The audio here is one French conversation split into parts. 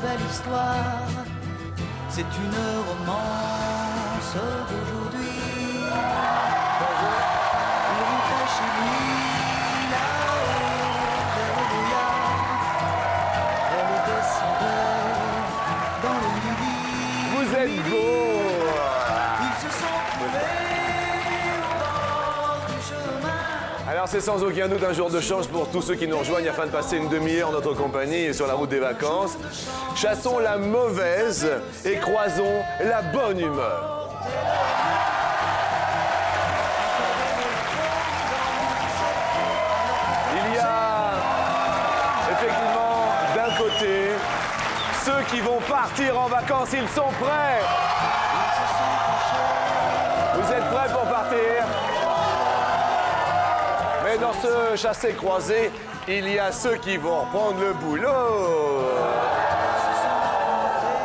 nouvelle histoire. C'est une romance d'aujourd'hui. Il rentrait chez lui, là-haut, vers le brouillard. Elle descendait dans le midi. Vous êtes beau. Ils se sont trouvés au bord du chemin. Alors c'est sans aucun doute un jour de chance pour tous ceux qui nous rejoignent afin de passer une demi-heure en notre compagnie et sur la route des vacances. Chassons la mauvaise et croisons la bonne humeur. Il y a effectivement d'un côté ceux qui vont partir en vacances, ils sont prêts. Vous êtes prêts pour partir? Mais dans ce chassé-croisé, il y a ceux qui vont reprendre le boulot.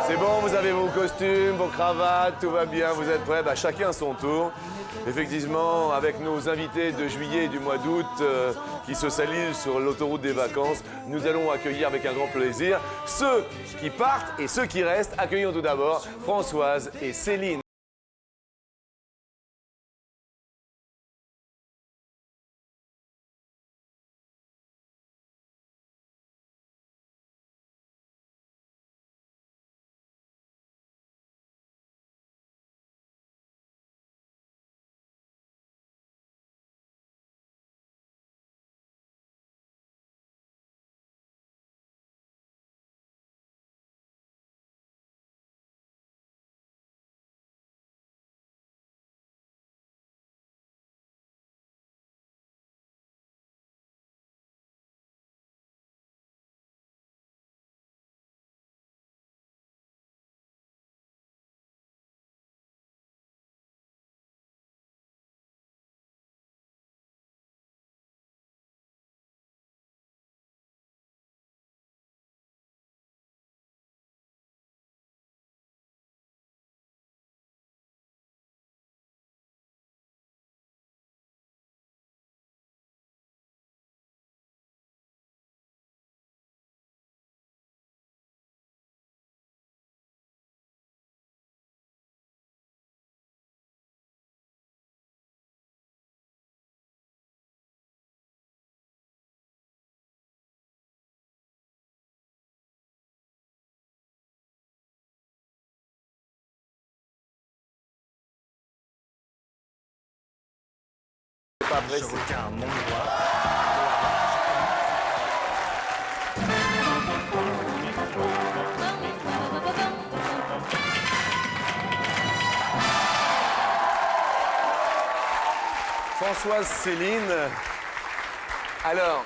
C'est bon, vous avez vos costumes, vos cravates, tout va bien, vous êtes prêts? Chacun son tour. Effectivement, avec nos invités de juillet et du mois d'août qui se salissent sur l'autoroute des vacances, nous allons accueillir avec un grand plaisir ceux qui partent et ceux qui restent. Accueillons tout d'abord Françoise et Céline. Pas pressé. Françoise, Céline, alors,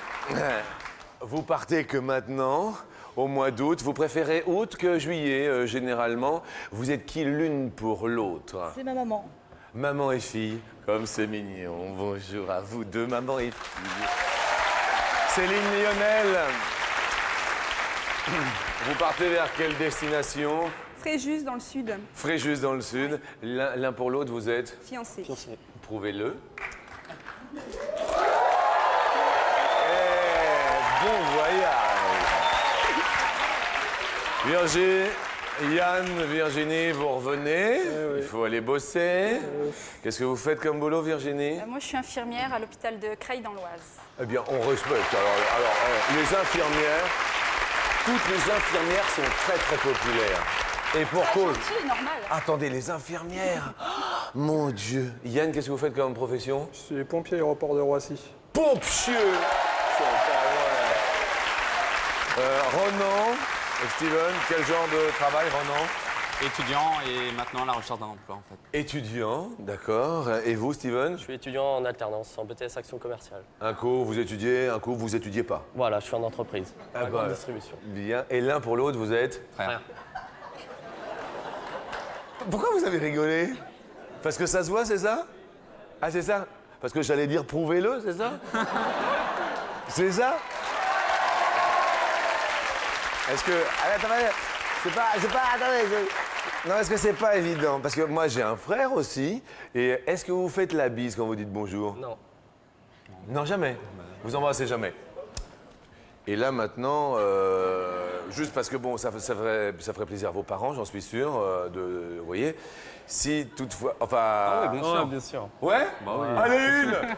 vous partez que maintenant, au mois d'août. Vous préférez août que juillet, généralement. Vous êtes qui l'une pour l'autre? C'est ma maman. Maman et fille, comme c'est mignon. Bonjour à vous deux, maman et fille. Céline, Lionel, vous partez vers quelle destination? Fréjus dans le sud. Fréjus dans le sud. L'un pour l'autre, vous êtes? Fiancés. Prouvez-le. Bon voyage. Virginie, vous revenez. Il faut aller bosser. Qu'est-ce que vous faites comme boulot, Virginie? Moi, je suis infirmière à l'hôpital de Creil dans l'Oise. Eh bien, on respecte. Alors, les infirmières, toutes les infirmières sont très, très populaires. Et pour cause. C'est normal. Attendez, les infirmières. Oh, mon Dieu. Yann, qu'est-ce que vous faites comme profession? Je suis pompier aéroport de Roissy. Pompier. Ronan et Steven, quel genre de travail, Ronan? Étudiant et maintenant à la recherche d'un emploi en fait. Étudiant, d'accord. Et vous, Steven? Je suis étudiant en alternance, en BTS Action Commerciale. Un coup, vous étudiez, un coup, vous étudiez pas. Voilà, je suis en entreprise, Ah en bah, grande distribution. Bien. Et l'un pour l'autre, vous êtes? Frère. Pourquoi vous avez rigolé? Parce que ça se voit, c'est ça? Ah, c'est ça? Parce que j'allais dire prouvez-le, c'est ça? C'est ça? Est-ce que... Attendez, attendez, non, est-ce que c'est pas évident? Parce que moi, j'ai un frère aussi. Et est-ce que vous faites la bise quand vous dites bonjour? Non. Non, jamais. Vous embrassez jamais. Et là, maintenant, juste parce que bon, ça ferait plaisir à vos parents, j'en suis sûr, vous voyez. Si toutefois, enfin... Ah ouais, bien sûr. Ouais, bien sûr. Ouais, Bah oui. Allez, une. Allez.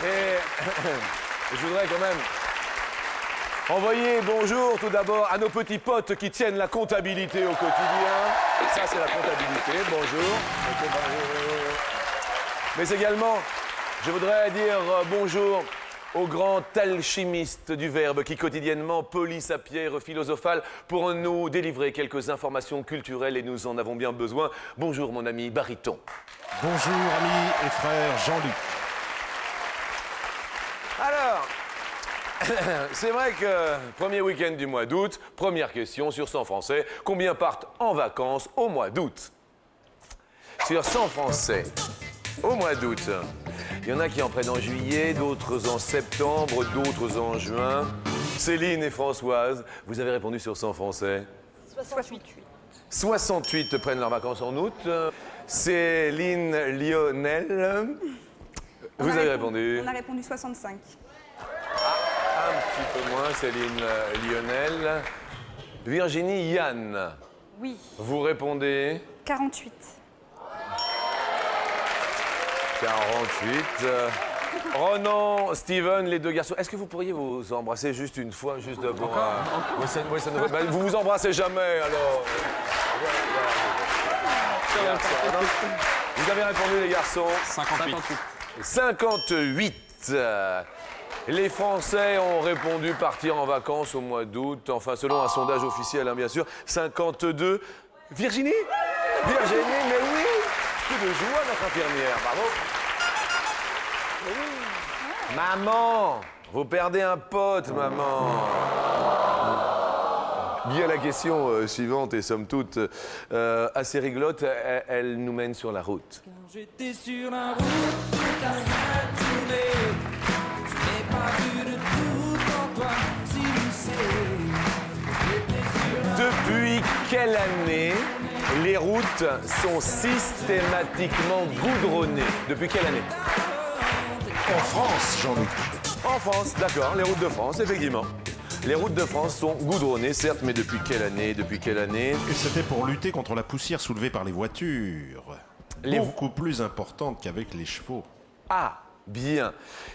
Et je voudrais quand même envoyer bonjour tout d'abord à nos petits potes qui tiennent la comptabilité au quotidien. Ça, c'est la comptabilité. Bonjour. Mais également, je voudrais dire bonjour au grand alchimiste du verbe qui quotidiennement polit sa pierre philosophale pour nous délivrer quelques informations culturelles et nous en avons bien besoin. Bonjour mon ami Baryton. Bonjour amis et frères Jean-Luc. Alors, c'est vrai que premier week-end du mois d'août, première question sur 100 Français, combien partent en vacances au mois d'août? Sur 100 Français, au mois d'août, il y en a qui en prennent en juillet, d'autres en septembre, d'autres en juin. Céline et Françoise, vous avez répondu sur 100 Français. 68. 68 prennent leurs vacances en août. Céline, Lionel, vous avez répondu. On a répondu 65. Un petit peu moins, Céline, Lionel. Virginie, Yann, Oui. vous répondez 48. 48. Ronan, Steven, les deux garçons, est-ce que vous pourriez vous embrasser juste une fois, juste pour... Oui, ça nous... bah, vous vous embrassez jamais, alors... Vous avez répondu, les garçons 58. 58. Les Français ont répondu partir en vacances au mois d'août, enfin selon un sondage officiel, hein, bien sûr. 52. Virginie? Virginie, mais oui! Que de joie, notre infirmière, bravo! Maman, vous perdez un pote, maman. Bien la question suivante et somme toute assez rigolote, elle nous mène sur la route. J'étais sur la route toute la matinée. Je n'ai pas vu de tout en toi, si vous savez. J'étais sur la Depuis quelle année les routes sont systématiquement goudronnées? Depuis quelle année? En France, Jean-Luc. En France, d'accord, les routes de France, effectivement. Les routes de France sont goudronnées, certes, mais depuis quelle année? Depuis quelle année? Et c'était pour lutter contre la poussière soulevée par les voitures. Beaucoup plus importante qu'avec les chevaux. Ah, bien.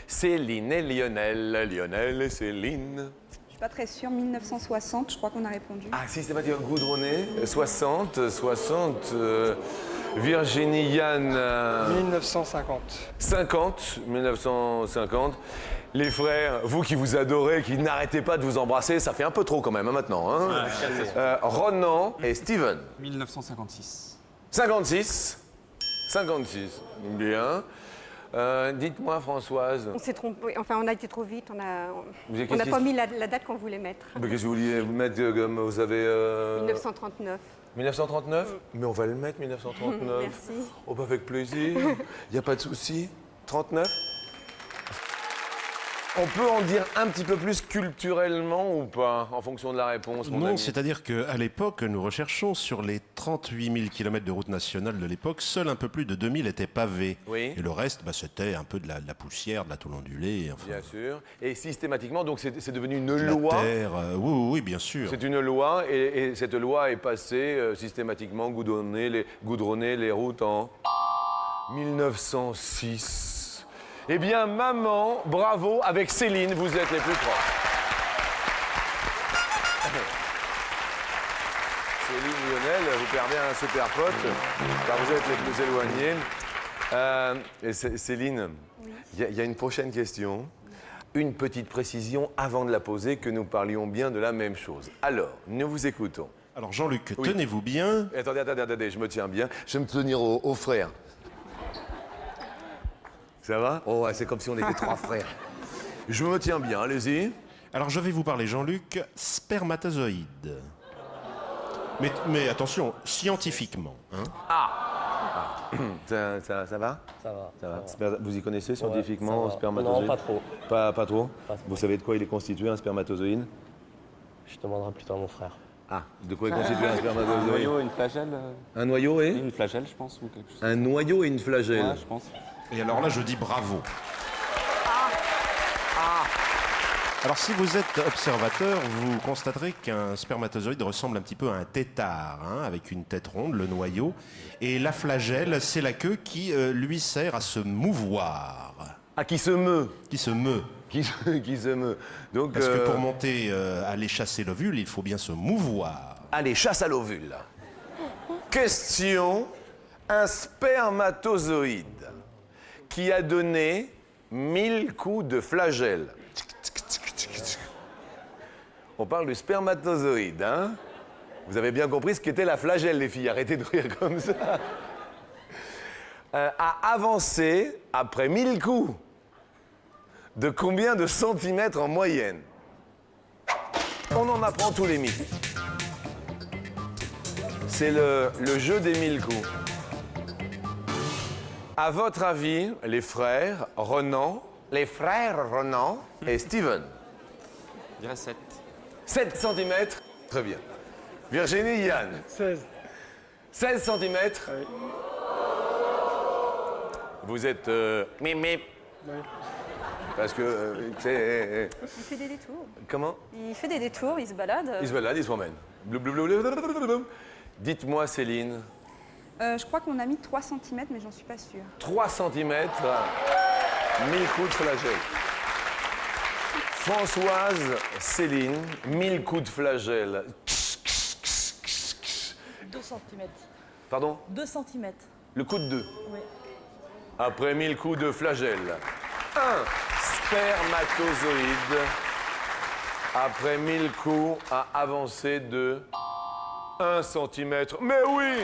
Céline et Lionel. Lionel et Céline. Je suis pas très sûre, 1960, je crois qu'on a répondu. Ah, systématiquement goudronné. 60. Virginie, Yann. 1950. 1950. Les frères, vous qui vous adorez, qui n'arrêtez pas de vous embrasser, ça fait un peu trop quand même, hein, maintenant. Hein. Ronan et Steven. 1956. 56. 56. Bien. Dites-moi, Françoise. On s'est trompé, enfin on a été trop vite, on n'a qu'est-ce pas mis la date qu'on voulait mettre. Mais qu'est-ce que vous vouliez vous mettre comme vous avez... 1939. 1939 Mais on va le mettre, 1939. Merci. Oh, bah, avec plaisir. Il n'y a pas de souci. 39 On peut en dire un petit peu plus culturellement ou pas, en fonction de la réponse, mon Non, ami? c'est-à-dire qu'à l'époque, nous recherchons sur les 38 000 km de route nationale de l'époque, seul un peu plus de 2000 étaient pavés. Oui. Et le reste, c'était un peu de la poussière, de la tôle ondulée. Enfin, Bien sûr. Et systématiquement, donc c'est devenu une la loi. terre, oui, bien sûr. C'est une loi et cette loi est passée systématiquement goudronner les routes en 1906. Eh bien, maman, bravo, avec Céline, vous êtes les plus proches. Céline, Lionel, vous perdez un super pote, car vous êtes les plus éloignés. Et Céline, il y a une prochaine question. Une petite précision avant de la poser, que nous parlions bien de la même chose. Alors, nous vous écoutons. Alors Jean-Luc, Oui. tenez-vous bien. Attendez, je me tiens bien. Je vais me tenir aux frères. Ça va? Oh, ouais, c'est comme si on était trois frères. Je me tiens bien, allez-y. Alors je vais vous parler, Jean-Luc, spermatozoïde. Mais attention, scientifiquement. Hein. Ça va? Ça va. Ça va. Vous y connaissez scientifiquement, ça va. spermatozoïde? Non, pas trop. Pas trop? Pas trop. Vous savez de quoi il est constitué, un spermatozoïde? Je demanderai plutôt à mon frère. Ah, de quoi est constitué un Un spermatozoïde? noyau et une flagelle. Un noyau et? Une flagelle, je pense, ou quelque chose. Un noyau et une flagelle. Ouais, je pense. Et alors là, je dis bravo. Alors, si vous êtes observateur, vous constaterez qu'un spermatozoïde ressemble un petit peu à un tétard, hein, avec une tête ronde, le noyau. Et la flagelle, c'est la queue qui lui sert à se mouvoir. Ah, qui se meut. Qui se meut. Qui se meut. Donc, Parce que pour monter, aller chasser l'ovule, il faut bien se mouvoir. allez, chasse à l'ovule. Question, un spermatozoïde qui a donné 1000 coups de flagelle. On parle du spermatozoïde, hein? Vous avez bien compris ce qu'était la flagelle, les filles. Arrêtez de rire comme ça. A avancé, après 1000 coups, de combien de centimètres en moyenne? On en apprend tous les midis. C'est le jeu des 1000 coups. À votre avis, les frères Renan et Steven, Je dirais 7. 7 cm? Très bien. Virginie, Yann, 16. 16 cm? Oui. Vous êtes mip. Oui. Parce que c'est... Il fait des détours. Comment? Il fait des détours, il se balade. Il se balade, il se promène. Blou, blou, blou, blou, blou, blou, blou, blou. Dites-moi, Céline, Je crois qu'on a mis 3 cm, mais j'en suis pas sûre. 3 cm, 1000 coups de flagelle. Françoise, Céline, 1000 coups de flagelle. 2 cm. Pardon? 2 cm. Le coup de 2. Oui. Après 1000 coups de flagelle. Un spermatozoïde, après 1000 coups, a avancé de 1 cm. Mais oui!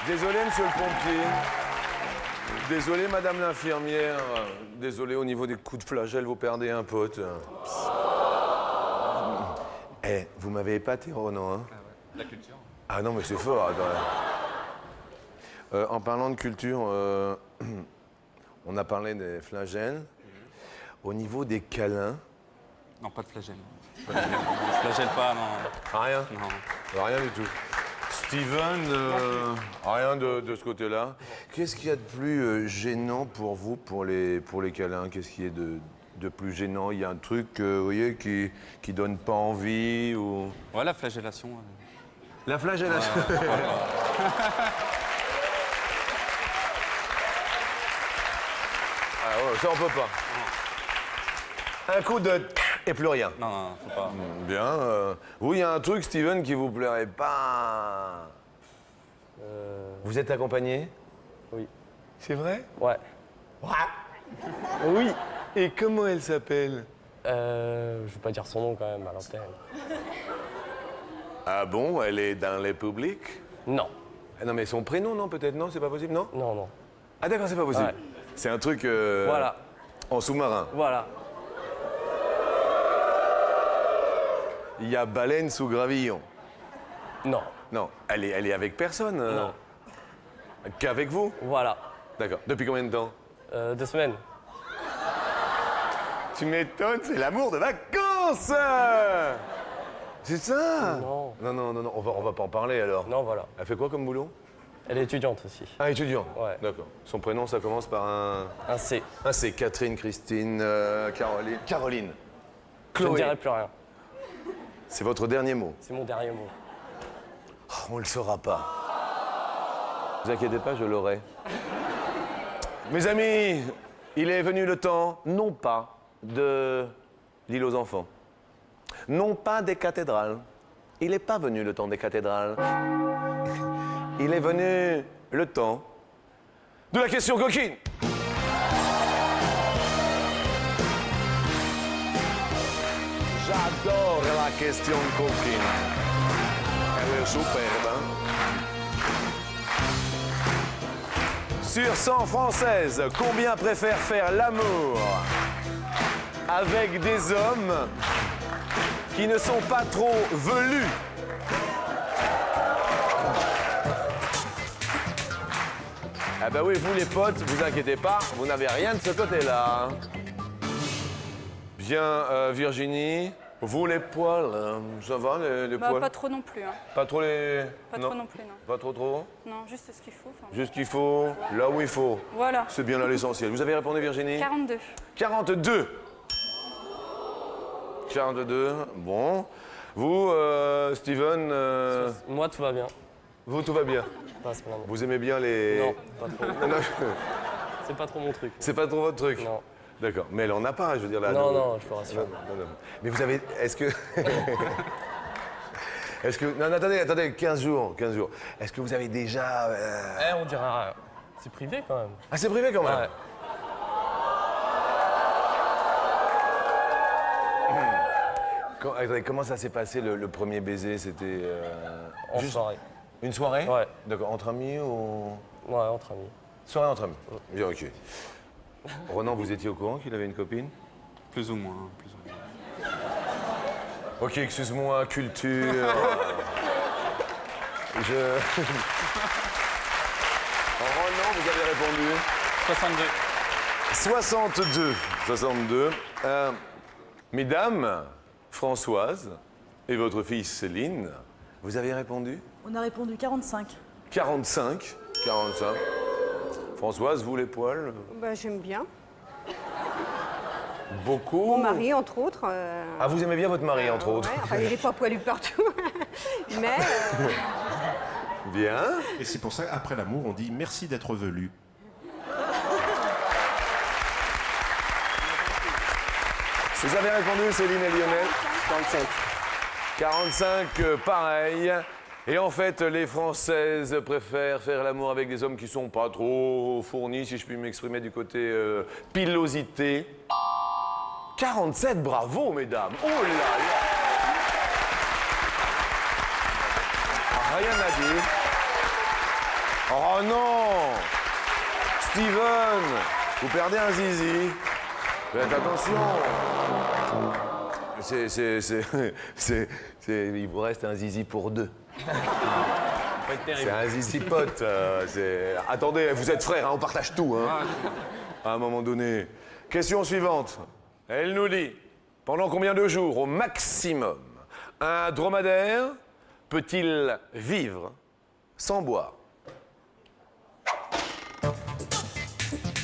Désolé, monsieur le pompier. Désolé, madame l'infirmière. Désolé, au niveau des coups de flagelle, vous perdez un pote. Eh, vous m'avez épaté, Ronan, hein? La culture. Ah non, mais c'est fort. Attends. En parlant de culture, on a parlé des flagelles. Au niveau des câlins, Non, pas de flagelle. Pas de flagelle. On se flagelle pas, non. rien. Non. Rien du tout. Steven, rien de ce côté-là. Qu'est-ce qu'il y a de plus gênant pour vous, pour les câlins? Qu'est-ce qui est de plus gênant? Il y a un truc, vous voyez, qui donne pas envie ou... Ouais, la flagellation. La flagellation. Ah ouais, ça on peut pas. Un coup de... et plus rien. Non, non, faut pas. Bien. Vous, il y a un truc, Steven, qui vous plairait pas. Vous êtes accompagné? Oui. C'est vrai? Ouais. Oui. Et comment elle s'appelle? Je vais pas dire son nom quand même à l'antenne. Ah bon, elle est dans les publics? Non. Ah non, mais son prénom, non, peut-être? Non, c'est pas possible, non? Non, non. Ah d'accord, c'est pas possible. Ouais. C'est un truc Voilà. en sous-marin. Voilà. Il y a baleine sous gravillon. Non. Non, elle est avec personne. Non. Qu'avec vous? Voilà. D'accord. Depuis combien de temps? 2 semaines. Tu m'étonnes, c'est l'amour de vacances. C'est ça? Non. Non, on va pas en parler alors. Non, voilà. Elle fait quoi comme boulot? Elle est étudiante aussi. Ah, étudiant. Ouais. D'accord. Son prénom, ça commence par un... Un C. Ah, c'est Catherine, Christine, Caroline. Caroline. Je ne Chloé. dirai plus rien. C'est votre dernier mot. C'est mon dernier mot. Oh, on le saura pas. Ne vous inquiétez pas, je l'aurai. Mes amis, il est venu le temps, non pas de l'île aux enfants, non pas des cathédrales. Il n'est pas venu le temps des cathédrales. Il est venu le temps de la question coquine. J'adore la question coquine. Elle est superbe, hein? Sur 100 françaises, combien préfèrent faire l'amour avec des hommes qui ne sont pas trop velus? Ah bah oui, vous les potes, vous inquiétez pas, vous n'avez rien de ce côté-là. Bien, Virginie, Vous, les poils, ça va, les Bah, poils? pas trop non plus. Hein. Pas trop les... Pas trop non plus, non. Pas trop trop? Non, juste ce qu'il faut. enfin. Juste qu'il faut, là où il faut. Voilà. C'est bien là l'essentiel. Vous avez répondu, Virginie? 42. 42. 42, bon. Vous, Steven, Moi, tout va bien. vous, tout va bien. Pas à ce moment. Vous aimez bien les... Non, pas trop. Non, C'est pas trop mon truc. c'est pas trop votre truc. Non. D'accord. Mais elle en a pas, je veux dire, là. Non, de- non, je vous rassure. Non. Mais vous avez... Est-ce que... Est-ce que... Non, attendez, 15 jours. Est-ce que vous avez déjà... On dira. C'est privé quand même. Ah, c'est privé quand même. Ouais. Attendez, comment ça s'est passé le premier baiser? C'était... En juste soirée. une soirée? Ouais. D'accord, entre amis ou... Ouais, entre amis. Soirée entre amis. Bien, ok. Ronan, vous étiez au courant qu'il avait une copine? Plus ou moins, plus ou moins. Ok, excuse-moi, culture. Ronan, vous avez répondu 62. 62. Mesdames, Françoise et votre fille Céline, vous avez répondu On a répondu 45. 45. Françoise, vous les poils? Bah, j'aime bien. Beaucoup. Mon mari, entre autres. Ah, vous aimez bien votre mari, entre autres? Ouais, enfin, il n'est pas poilu partout. Mais Bien. Et c'est pour ça, après l'amour, on dit merci d'être velu. Vous avez répondu, Céline et Lionel? 45. 45, pareil. Et en fait, les Françaises préfèrent faire l'amour avec des hommes qui sont pas trop fournis, si je puis m'exprimer du côté pilosité. 47, bravo, mesdames. Oh là là. Rien à dire. Oh non. Steven, vous perdez un zizi. Faites attention. Il vous reste un zizi pour deux. C'est un zizi pote. Attendez, vous êtes frères, hein, on partage tout. Hein, à un moment donné. Question suivante. Elle nous dit, pendant combien de jours au maximum un dromadaire peut-il vivre sans boire?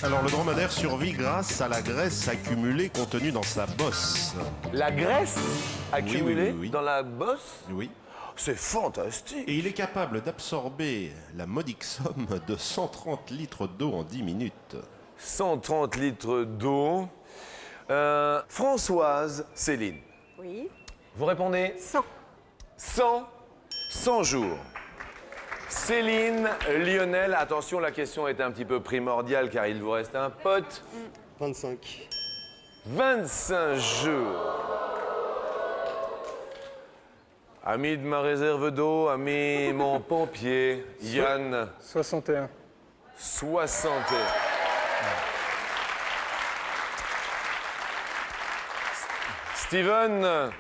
Alors le dromadaire survit grâce à la graisse accumulée contenue dans sa bosse. La graisse accumulée oui. dans la bosse? Oui. C'est fantastique. Et il est capable d'absorber la modique somme de 130 litres d'eau en 10 minutes. 130 litres d'eau. Françoise, Céline, oui, vous répondez 100. 100 jours. Céline, Lionel, attention, la question est un petit peu primordiale car il vous reste un pote. 25. 25 jours. Ami de ma réserve d'eau, ami mon pompier, Yann, 61. 61. Steven,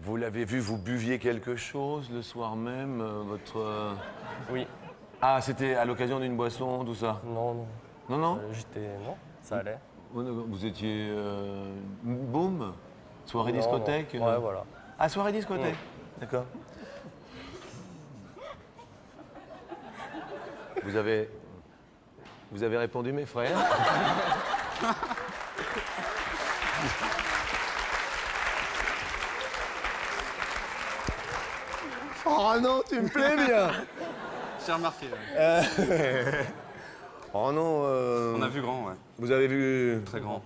vous l'avez vu, vous buviez quelque chose le soir même, votre... Oui. Ah, c'était à l'occasion d'une boisson, tout ça? Non, non. Non, non? J'étais. Non, ça allait. Vous étiez... boum? Soirée Non, discothèque? non. Ouais, voilà. Ah, soirée discothèque? D'accord. Vous avez répondu, mes frères? Oh non, tu me plais bien! J'ai remarqué. Ouais. Oh non, On a vu grand, ouais. vous avez vu Très grand.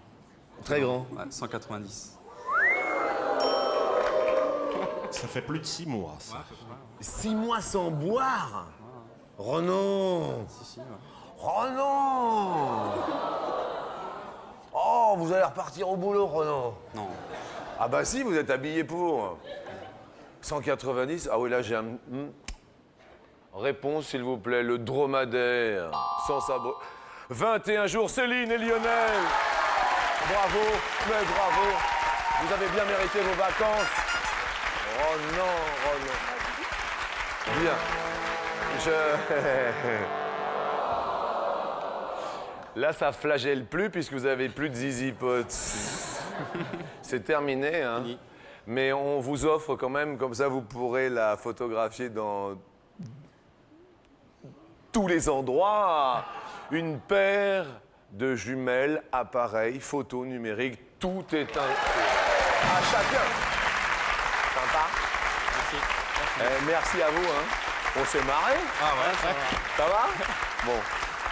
très grand. Ouais, 190. Ça fait plus de 6 mois, ça. 6 mois sans boire? Renan! Si, ouais. Renan! Oh, vous allez repartir au boulot, Renan. Non. Ah bah si, vous êtes habillé pour. 190, ah oui, là j'ai un... Réponse, s'il vous plaît, le dromadaire, sans sabre. 21 jours, Céline et Lionel. Bravo, mais bravo. Vous avez bien mérité vos vacances. Oh non, Bien. Là, ça flagelle plus puisque vous avez plus de zizi potes. C'est terminé, hein. mais on vous offre quand même, comme ça vous pourrez la photographier dans tous les endroits, une paire de jumelles, appareils, photos numériques, tout est à chacun. Sympa. Merci à vous. Hein. On s'est marré. Ah ouais, Ça va? Bon.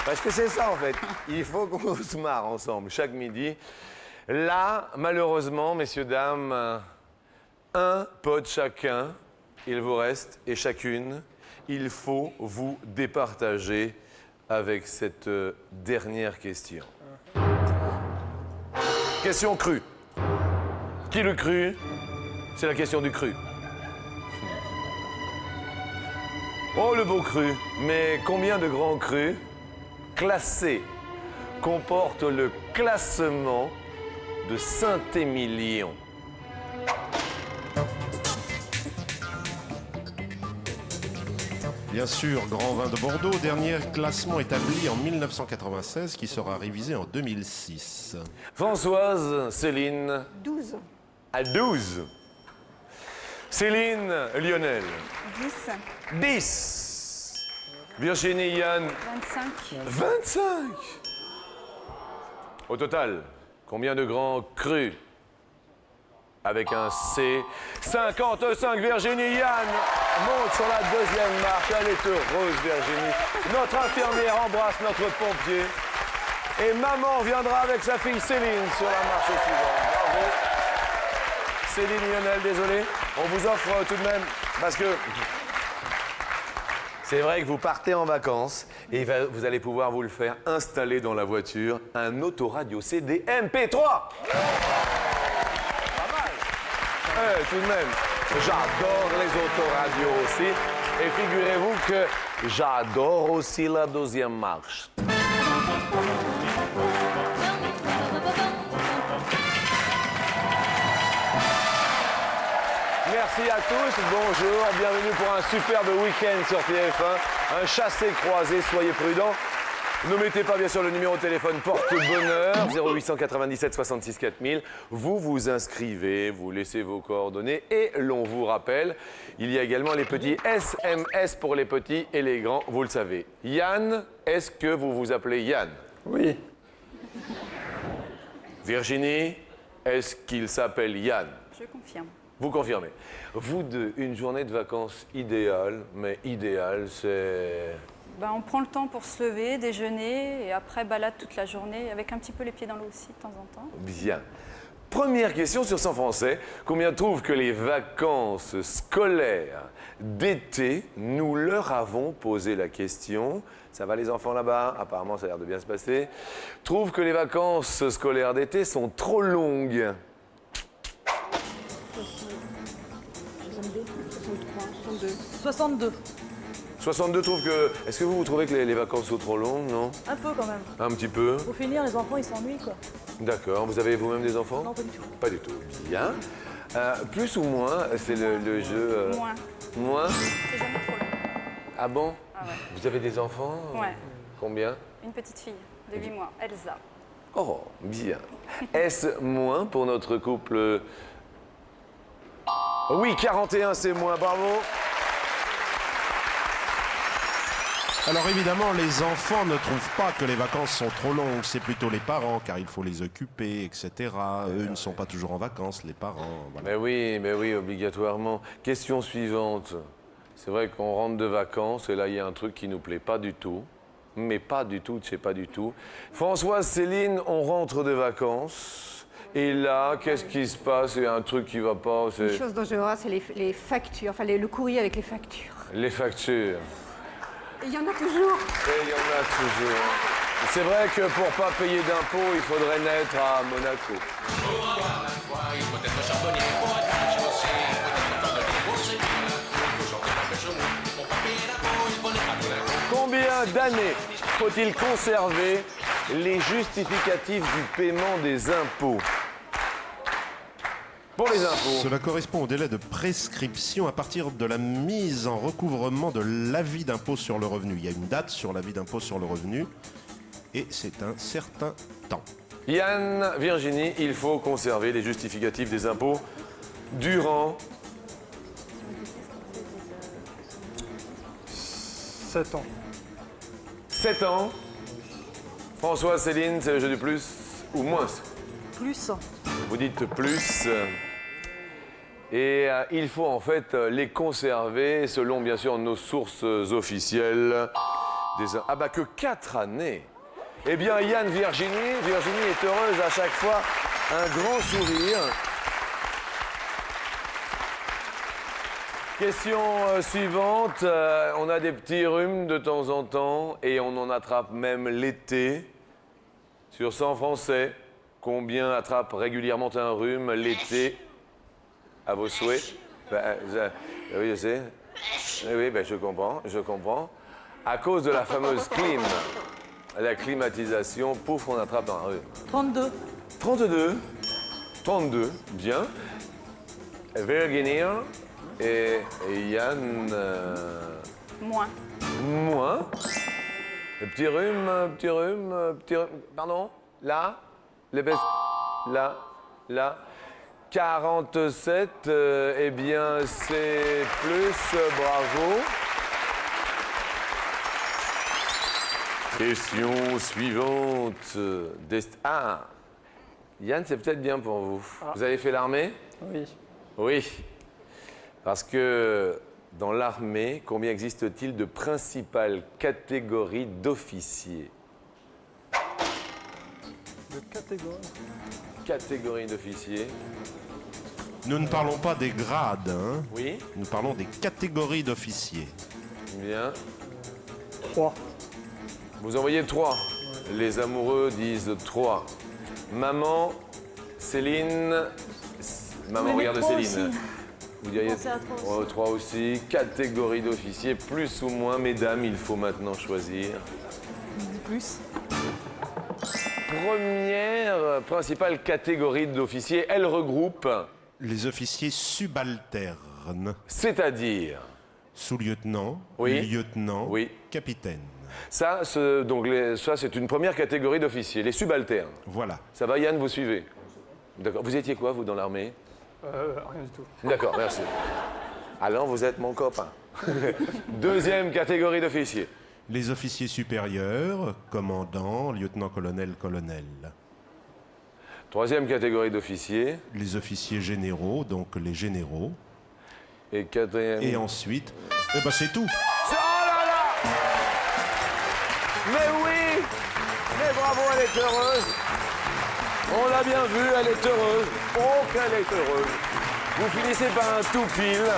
Parce que c'est ça en fait. Il faut qu'on se marre ensemble chaque midi. Là, malheureusement, messieurs, dames, un pote chacun. Il vous reste et chacune, il faut vous départager avec cette dernière question. Question crue. Qui le crut? C'est la question du cru. Oh, le beau cru. Mais combien de grands crus classés comporte le classement de Saint-Émilion? Bien sûr, Grand Vin de Bordeaux, dernier classement établi en 1996 qui sera révisé en 2006. Françoise, Céline, 12. à 12. Céline, Lionel, 10, 10. Virginie, Yann, 25, 25. Au total, combien de grands crus? Avec un C. 55, Virginie, Yann monte sur la deuxième marche. Elle est heureuse, Virginie. Notre infirmière embrasse notre pompier. Et maman viendra avec sa fille Céline sur la marche suivante. Bravo. Céline, Lionel, désolé. On vous offre tout de même, parce que c'est vrai que vous partez en vacances et vous allez pouvoir vous le faire installer dans la voiture, un autoradio CD MP3. Tout de même, j'adore les autoradios aussi. Et figurez-vous que j'adore aussi la deuxième marche. Merci à tous, bonjour, bienvenue pour un superbe week-end sur TF1. Un chassé-croisé, soyez prudents. Ne mettez pas bien sûr le numéro de téléphone porte-bonheur, 0897 66 4000. Vous vous inscrivez, vous laissez vos coordonnées et l'on vous rappelle, il y a également les petits SMS pour les petits et les grands, vous le savez. Yann, est-ce que vous vous appelez Yann? Oui. Virginie, est-ce qu'il s'appelle Yann? je confirme. Vous confirmez. Vous deux, une journée de vacances idéale, mais idéale, c'est... Ben, on prend le temps pour se lever, déjeuner et après balade toute la journée avec un petit peu les pieds dans l'eau aussi de temps en temps. Bien. Première question sur 100 Français. Combien trouvent que les vacances scolaires d'été, nous leur avons posé la question. Ça va les enfants là-bas? Apparemment, ça a l'air de bien se passer. Trouvent que les vacances scolaires d'été sont trop longues. 62. 62 trouvent que... Est-ce que vous trouvez que les vacances sont trop longues, non? Un peu quand même. Un petit peu. Pour finir, les enfants, ils s'ennuient, quoi. D'accord. Vous avez vous-même des enfants? Non, pas du tout. Pas du tout. Bien. Plus ou moins, c'est le jeu... Moins. Moins? C'est jamais trop long. Ah bon? Ah ouais. Vous avez des enfants? Ouais. Combien? Une petite fille de 8 mois, Elsa. Oh, bien. Est-ce moins pour notre couple? Oui, 41, c'est moins. Bravo. Alors évidemment, les enfants ne trouvent pas que les vacances sont trop longues, c'est plutôt les parents, car il faut les occuper, etc. Eux ne sont pas toujours en vacances, les parents. Voilà. Mais oui, obligatoirement. Question suivante. C'est vrai qu'on rentre de vacances et là, il y a un truc qui nous plaît pas du tout. Mais pas du tout, je sais pas du tout. Françoise, Céline, on rentre de vacances. Et là, qu'est-ce qui se passe? Il y a un truc qui va pas. Une chose dont j'ai horreur, c'est les factures, enfin le courrier avec les factures. Les factures. Et il y en a toujours. Et il y en a toujours. C'est vrai que pour pas payer d'impôts, il faudrait naître à Monaco. Combien d'années faut-il conserver les justificatifs du paiement des impôts? Pour les impôts. Cela correspond au délai de prescription à partir de la mise en recouvrement de l'avis d'impôt sur le revenu. Il y a une date sur l'avis d'impôt sur le revenu et c'est un certain temps. Yann, Virginie, il faut conserver les justificatifs des impôts durant 7 ans. 7 ans. François, Céline, c'est le jeu du plus ou moins? Plus. Vous dites plus. Et il faut en fait les conserver selon bien sûr nos sources officielles. Ah bah que 4 années. Eh bien Yann, Virginie est heureuse à chaque fois. Un grand sourire. Question suivante. On a des petits rhumes de temps en temps et on en attrape même l'été. Sur 100 Français, combien attrapent régulièrement un rhume l'été? À vos souhaits? Oui, je sais. Oui, je comprends. À cause de la fameuse clim, la climatisation, pouf, on attrape un rhume. 32. 32, bien. Virginie et Yann... Moins. Moins. Petit rhume. Pardon? Là? Là. 47, eh bien, c'est plus. Bravo. Question suivante. Ah, Yann, c'est peut-être bien pour vous. Vous avez fait l'armée? Oui. Oui. Parce que dans l'armée, combien existe-t-il de principales catégories d'officiers? De catégorie. Catégories d'officiers. Nous ne parlons pas des grades, hein. Oui. Nous parlons des catégories d'officiers. Bien. 3. Vous en voyez 3. Les amoureux disent 3. Maman, Céline. Maman, Oui, mais regarde 3 Céline. aussi. Vous diriez Pensez à 3 aussi. 3 aussi. Catégorie d'officiers, plus ou moins. Mesdames, il faut maintenant choisir. Plus. Première principale catégorie d'officiers, elle regroupe, Les officiers subalternes. c'est-à-dire, Sous-lieutenant, Oui. lieutenant, Oui. capitaine. ça, ça c'est une première catégorie d'officiers, les subalternes. Voilà. Ça va Yann, vous suivez? D'accord. Vous étiez quoi, vous, dans l'armée? Rien du tout. D'accord, merci. Alors, vous êtes mon copain. Deuxième catégorie d'officiers. Les officiers supérieurs, commandant, lieutenant-colonel, colonel. Troisième catégorie d'officiers. Les officiers généraux, donc les généraux. Et quatrième... Et ensuite, eh ben c'est tout. Oh là là! Mais oui! Mais bravo, elle est heureuse! On l'a bien vu, elle est heureuse. Oh, qu'elle est heureuse! Vous finissez par un tout pile.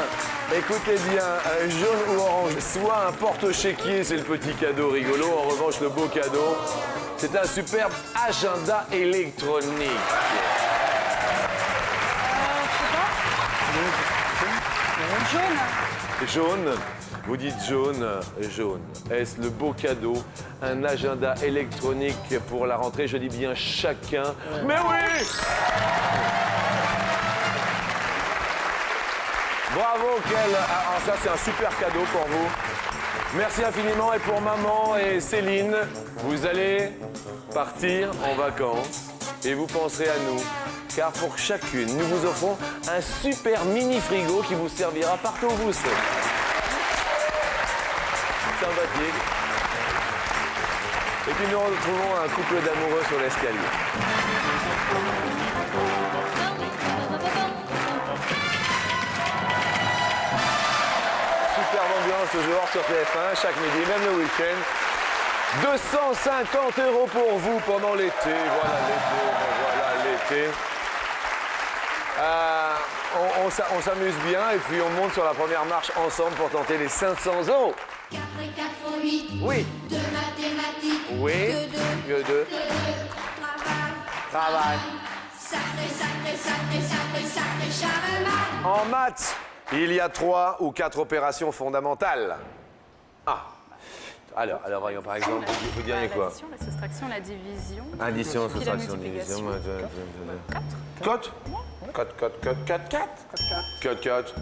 Écoutez bien, jaune ou orange, soit un porte-chéquier, c'est le petit cadeau rigolo. En revanche, le beau cadeau, c'est un superbe agenda électronique. Jaune. Vous dites jaune. Est-ce le beau cadeau? Un agenda électronique pour la rentrée, je dis bien chacun. Mais oui! Bravo, quel... Alors ça, c'est un super cadeau pour vous. Merci infiniment. Et pour maman et Céline, vous allez partir en vacances et vous penserez à nous. Car pour chacune, nous vous offrons un super mini frigo qui vous servira partout où vous serez. Sympathique. Et puis nous retrouvons un couple d'amoureux sur l'escalier. Superbe ambiance toujours sur TF1, chaque midi, même le week-end. 250 € pour vous pendant l'été. Voilà l'été. On s'amuse bien et puis on monte sur la première marche ensemble pour tenter les 500 €. 4 et 4 font 8. Oui. De mathématiques. Oui. Que 2. Travail. Sacré Charlemagne. En maths, il y a 3 ou 4 opérations fondamentales. Ah. Alors voyons par exemple, vous diriez quoi? L'addition, la soustraction, la division. Addition, Puis la soustraction, division. multiplication. 4.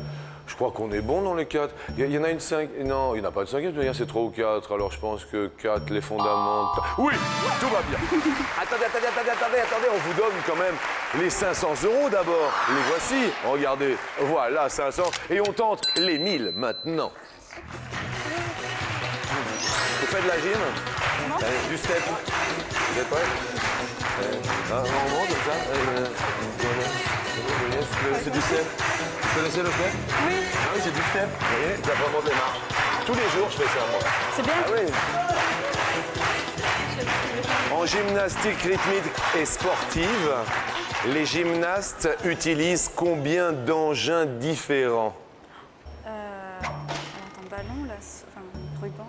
Je crois qu'on est bon dans les 4. Il y en a une 5. Non, il n'y en a pas de 5. C'est 3 ou 4. Alors je pense que 4, les fondamentaux. Oui, tout va bien. Attendez, on vous donne quand même les 500 € d'abord. Les voici. Regardez, voilà 500. Et on tente les 1000 maintenant. Vous faites de la gym? Allez, du step. Vous êtes prêts? On monte comme ça. C'est du step. Vous connaissez le step? Oui. Ah oui, c'est du step. Vous voyez, ça remonte les marches. Tous les jours, je fais ça, moi. C'est bien. Ah oui. En gymnastique rythmique et sportive, les gymnastes utilisent combien d'engins différents? Attends, ballon, là, enfin, ruban,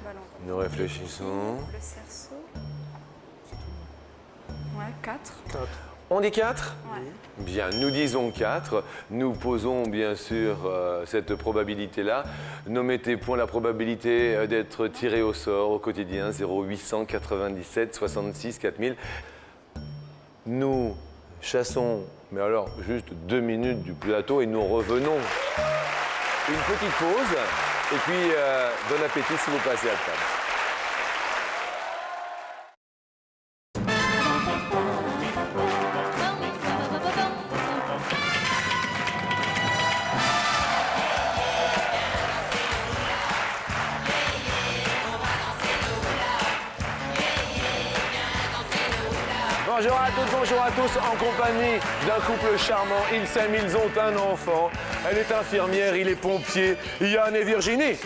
ballon. Nous réfléchissons. Le cerceau. Ouais, 4. On dit 4? Ouais. Bien, nous disons 4. Nous posons bien sûr cette probabilité-là. Nommez tes points la probabilité d'être tiré au sort au quotidien, 0897 66 4000. Nous chassons, mais alors juste 2 minutes du plateau et nous revenons. Une petite pause et puis bon appétit si vous passez à table. Bonjour à toutes, bonjour à tous, en compagnie d'un couple charmant. Ils s'aiment, ils ont un enfant. Elle est infirmière, il est pompier, Yann et Virginie.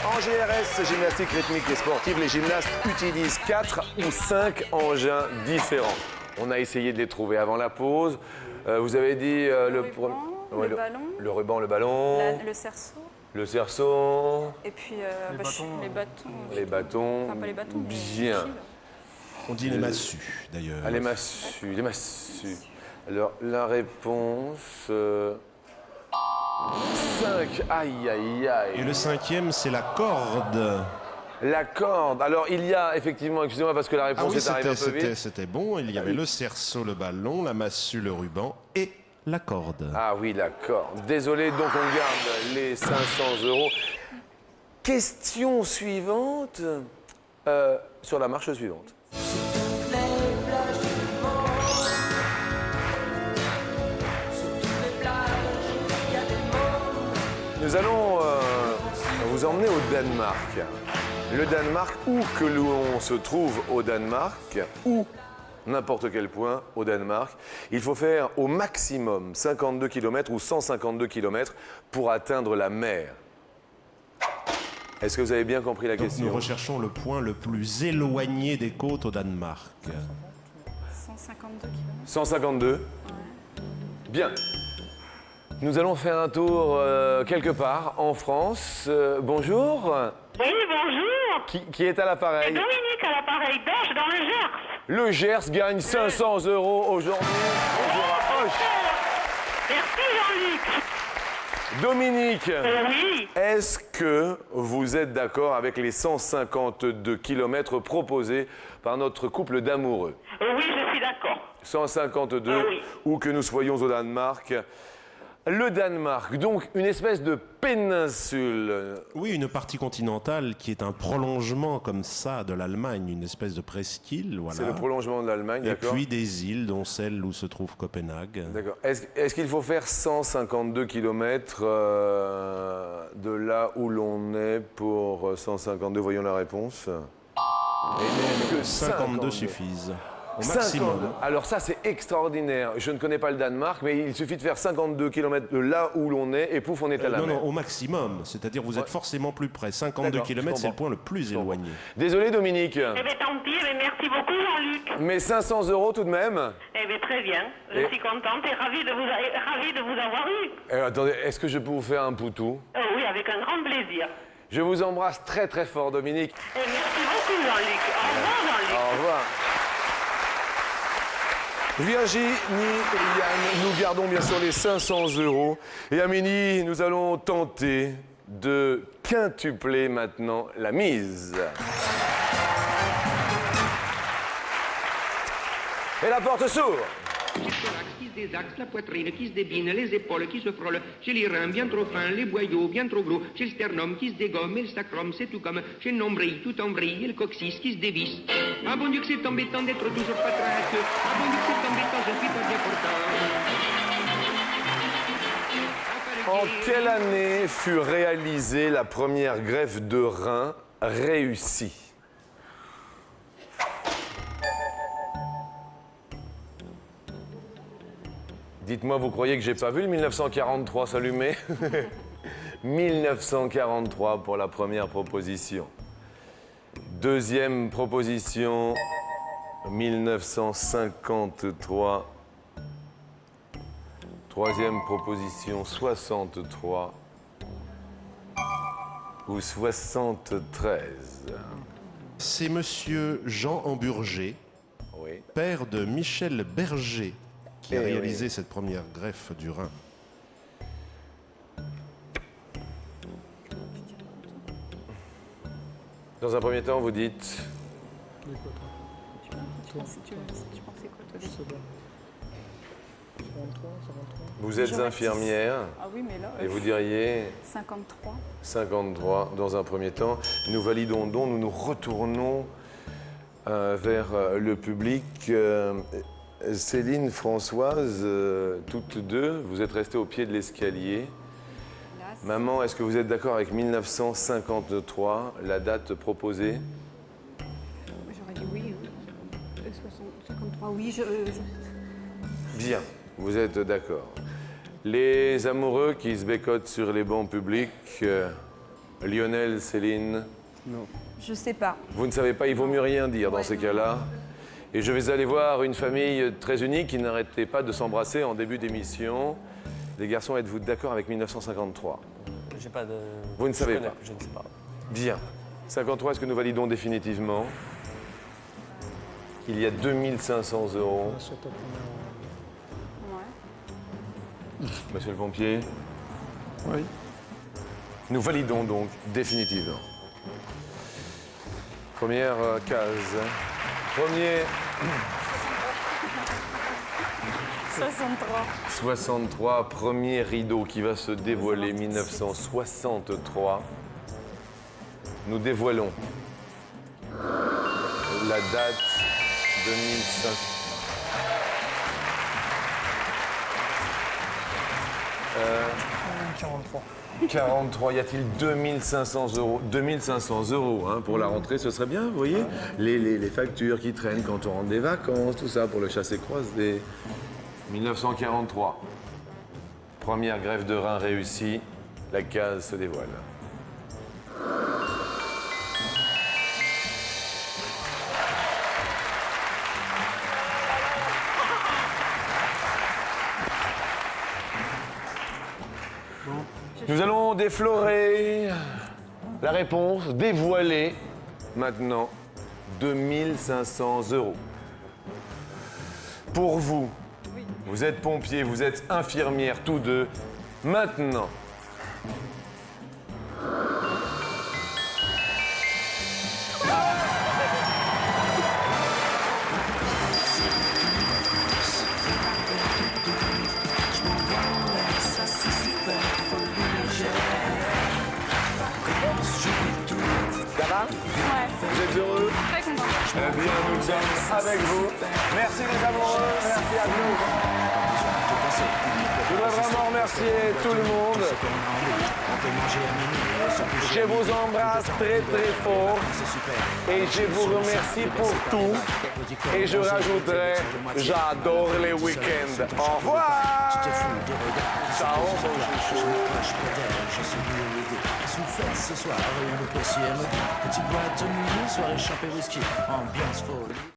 En GRS, gymnastique rythmique et sportive, les gymnastes utilisent 4 ou 5 engins différents. On a essayé de les trouver avant la pause. Vous avez dit Le ballon. Le ruban, le ballon. Le cerceau. Le cerceau. Et puis les bâtons. Les bâtons. Enfin, pas les bâtons, mais Bien. les fils. On dit les massues, d'ailleurs. Ah, les massues, les massues. Alors, la réponse... 5. Aïe, aïe, aïe. Et le 5e, c'est la corde. La corde. Alors, il y a effectivement, excusez-moi parce que la Ah réponse oui, est arrivée un peu vite. c'était bon. Il y avait le cerceau, le ballon, la massue, le ruban et la corde. Ah oui, la corde. Désolé, donc on garde les 500 €. Question suivante. Sur la marche suivante. Nous allons vous emmener au Danemark. Le Danemark, où que l'on se trouve au Danemark, ou n'importe quel point au Danemark, il faut faire au maximum 52 km ou 152 km pour atteindre la mer. Est-ce que vous avez bien compris la Donc question? nous recherchons le point le plus éloigné des côtes au Danemark. 152 km. 152. Bien. Nous allons faire un tour quelque part en France. Bonjour. Oui, bonjour. Qui est à l'appareil? Dominique à l'appareil d'Auch dans le Gers. Le Gers gagne 500 € aujourd'hui. Bonjour à Auch. Merci Jean-Luc. Dominique, Oui. est-ce que vous êtes d'accord avec les 152 km proposés par notre couple d'amoureux? Oui, je suis d'accord. 152, Oui. où que nous soyons au Danemark. Le Danemark, donc une espèce de péninsule. Oui, une partie continentale qui est un prolongement comme ça de l'Allemagne, une espèce de presqu'île. Voilà. C'est le prolongement de l'Allemagne, Et d'accord? puis des îles, dont celle où se trouve Copenhague. D'accord. Est-ce qu'il faut faire 152 km de là où l'on est pour 152? Voyons la réponse. Et que 52 suffisent. Au 52. maximum. Alors ça, c'est extraordinaire. Je ne connais pas le Danemark, mais il suffit de faire 52 km de là où l'on est et pouf, on est à la Non, mer. non, au maximum. C'est-à-dire vous êtes forcément plus près. 52 D'accord, je km, c'est le comprends. point le plus éloigné. Désolé, Dominique. Eh bien, tant pis, mais merci beaucoup Jean-Luc. Mais 500 € tout de même. Eh bien, très bien. Je Et- suis contente et ravie de vous avoir eu. Attendez, est-ce que je peux vous faire un poutou? Oh, oui, avec un grand plaisir. Je vous embrasse très très fort, Dominique. Et merci beaucoup Jean-Luc. Au revoir Jean-Luc. Au revoir. Virginie et Yann, nous gardons bien sûr les 500 €. Et Amélie, nous allons tenter de quintupler maintenant la mise. Et la porte s'ouvre. J'ai le thorax qui se désaxe, la poitrine qui se débine, les épaules qui se frôlent. J'ai les reins bien trop fins, les boyaux bien trop gros. J'ai le sternum qui se dégomme et le sacrum, c'est tout comme. J'ai le nombril tout en vrille et le coccyx qui se dévisse. Ah bon Dieu que c'est embêtant d'être toujours patraque. Ah bon Dieu que c'est embêtant, je suis pas bien portant. En quelle année fut réalisée la première greffe de rein réussie? Dites-moi, vous croyez que j'ai pas vu le 1943 s'allumer? 1943 pour la première proposition. Deuxième proposition, 1953. Troisième proposition, 63 ou 73. C'est monsieur Jean Hamburger, Oui. père de Michel Berger, qui a Eh réalisé oui. cette première greffe du rein. Dans un premier temps, vous dites Tu pensais quoi, toi? Je sais pas. 43, 53. vous êtes J'aurais infirmière Ah oui, mais là, et vous diriez 53. 53 dans un premier temps. Nous validons donc, nous nous retournons vers le public. Céline, Françoise, toutes deux, vous êtes restées au pied de l'escalier. Maman, est-ce que vous êtes d'accord avec 1953, la date proposée? J'aurais dit oui. 53, oui. Bien, vous êtes d'accord. Les amoureux qui se bécotent sur les bancs publics, Lionel, Céline, Non. Je sais pas. vous ne savez pas, il vaut mieux rien dire dans ces cas-là. Et je vais aller voir une famille très unique qui n'arrêtait pas de s'embrasser en début d'émission. Les garçons, êtes-vous d'accord avec 1953? J'ai pas de. Vous ne savez connais, pas. Je ne sais pas. Bien. 53, est-ce que nous validons définitivement? Il y a 2500 euros. Sur ta première. Ouais. Monsieur le pompier, Oui. nous validons donc définitivement. Première case. Premier 63. 63, premier rideau qui va se dévoiler 1963. Nous dévoilons la date de 1500. 43. 43, y a-t-il 2500 euros? 2500 euros hein, pour la rentrée, ce serait bien, vous voyez les factures qui traînent quand on rentre des vacances, tout ça pour le chassé-croisé. 1943, première greffe de rein réussie, la case se dévoile. Nous allons déflorer la réponse, dévoiler maintenant 2500 euros. Pour vous, vous êtes pompier, vous êtes infirmière, tous deux. Maintenant, ça va? Ouais. Vous êtes heureux? Très content. Eh bien, nous sommes avec vous. Merci les amoureux, merci à vous. Je voudrais vraiment remercier tout le monde. Je vous embrasse très très fort et je vous remercie pour tout. Et je rajouterai, j'adore les week-ends. Au revoir. Ciao, mon chouchou. Ce soir, rien de possible. Petite boîte de nuit, soirée champé whisky, ambiance folle.